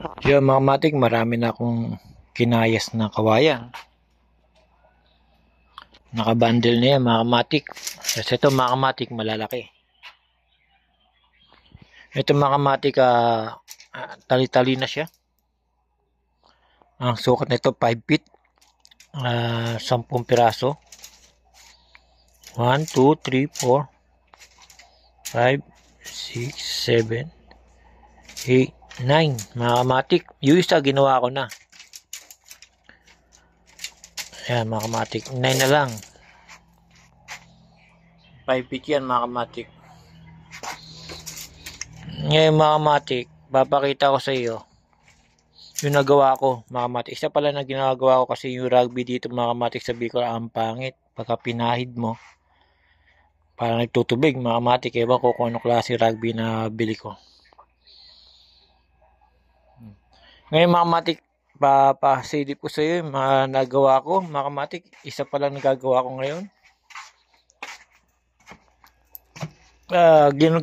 Yung mga matik, marami na akong kinayas na kawayan. Nakabundle na yan mga matik. Kasi ito mga matik, malalaki. Ito mga matik, tali-tali na siya. Ang sukat nito 5 feet. 10 piraso. 1, 2, 3, 4, 5, 6, 7, 8, 9 mga kamatik. Yung isa ginawa ko na. Ayan mga kamatik, 9 na lang. 5 feet yan mga kamatik. Ngayon mga kamatik, papakita ko sa iyo yung nagawa ko mga kamatik. Isa pala na ginagawa ko kasi yung rugby dito mga kamatik, sabi ko ang pangit pagka pinahid mo, parang nagtutubig mga kamatik. Ewan ko kung ano klase rugby na bili ko. Ngayon mga kamatik, papasilip ko sa iyo yung mga nagawa ko mga kamatik. Isa pa lang nagagawa ko ngayon.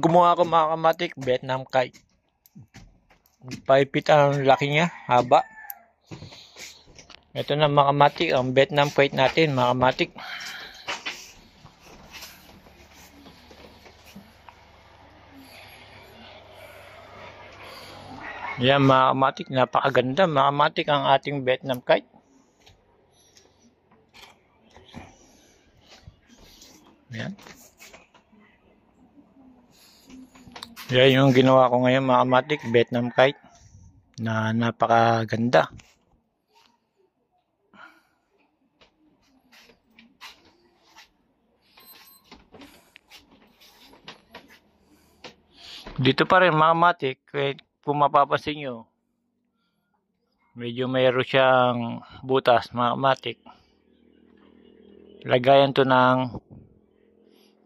Gumawa ko mga kamatik, Vietnam kite. 5 feet ang laki niya, haba. Ito na mga kamatik, ang Vietnam kite natin mga kamatik. Yan mga kamatik, napakaganda mga kamatik ang ating Vietnam kite. Yan. Yan yung ginawa ko ngayon mga kamatik, Vietnam kite na napakaganda. Dito pa rin mga kamatik, kung mapapansin nyo, medyo mayroon siyang butas mga kamatik. Lagayan to ng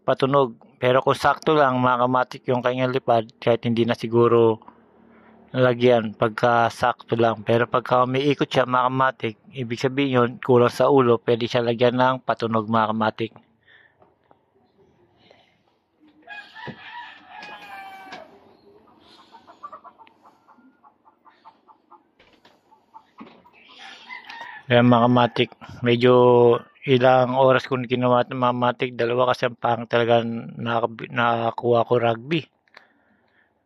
patunog. Pero kung sakto lang mga kamatik yung kanyang lipad, kahit hindi na siguro lagyan pagka sakto lang. Pero pagka umiikot siya mga kamatik, ibig sabihin yun, kulang sa ulo, pwede siya lagyan ng patunog mga kamatik. Kaya mga kamatik, medyo ilang oras kung ginawa ng mga kamatik, dalawa kasi ang pang talaga nakakuha ko rugby.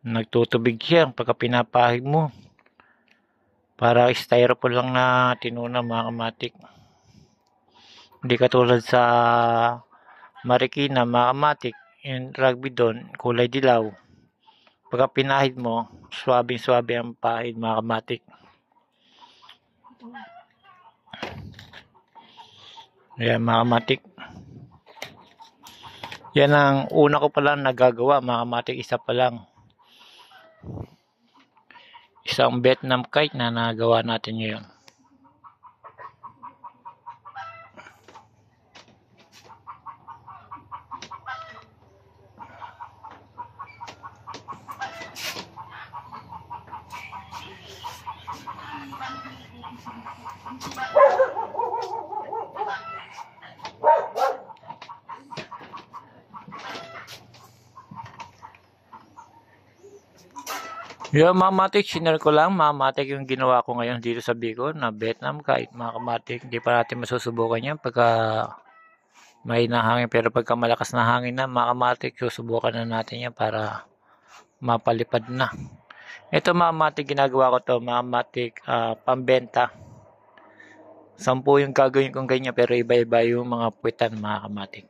Nagtutubig siya pagka pinapahid mo. Para styrofoam lang na tinuna mga kamatik. Hindi katulad sa Marikina mga kamatik, yung rugby doon, kulay dilaw. Pagka pinahid mo, swabe-swabe ang pahid mga kamatik. Ayan mga kamatik. Yan ang una ko pa lang nagagawa mga kamatik, isa pa lang. Isang Vietnam kite na nagawa natin ngayon. Yung mga kamatik, sinare ko lang mga kamatik yung ginawa ko ngayon dito sa Bicol na Vietnam kite mga kamatik. Hindi pa natin masusubukan yan pagka may nahangin, pero pagka malakas na hangin na mga kamatik, susubukan na natin yan para mapalipad na. Ito mga kamatik, ginagawa ko to mga kamatik, pambenta. 10 yung gagawin kong ganyan, pero iba-iba yung mga puwitan mga kamatik.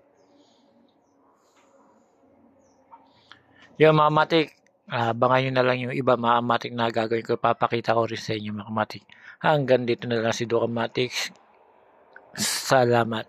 Yung mga kamatik, abangan nyo na lang yung iba mga kamatik na gagawin ko. Papakita ko rin sa inyo mga kamatik. Hanggang dito na lang si Duo Kamatik. Salamat.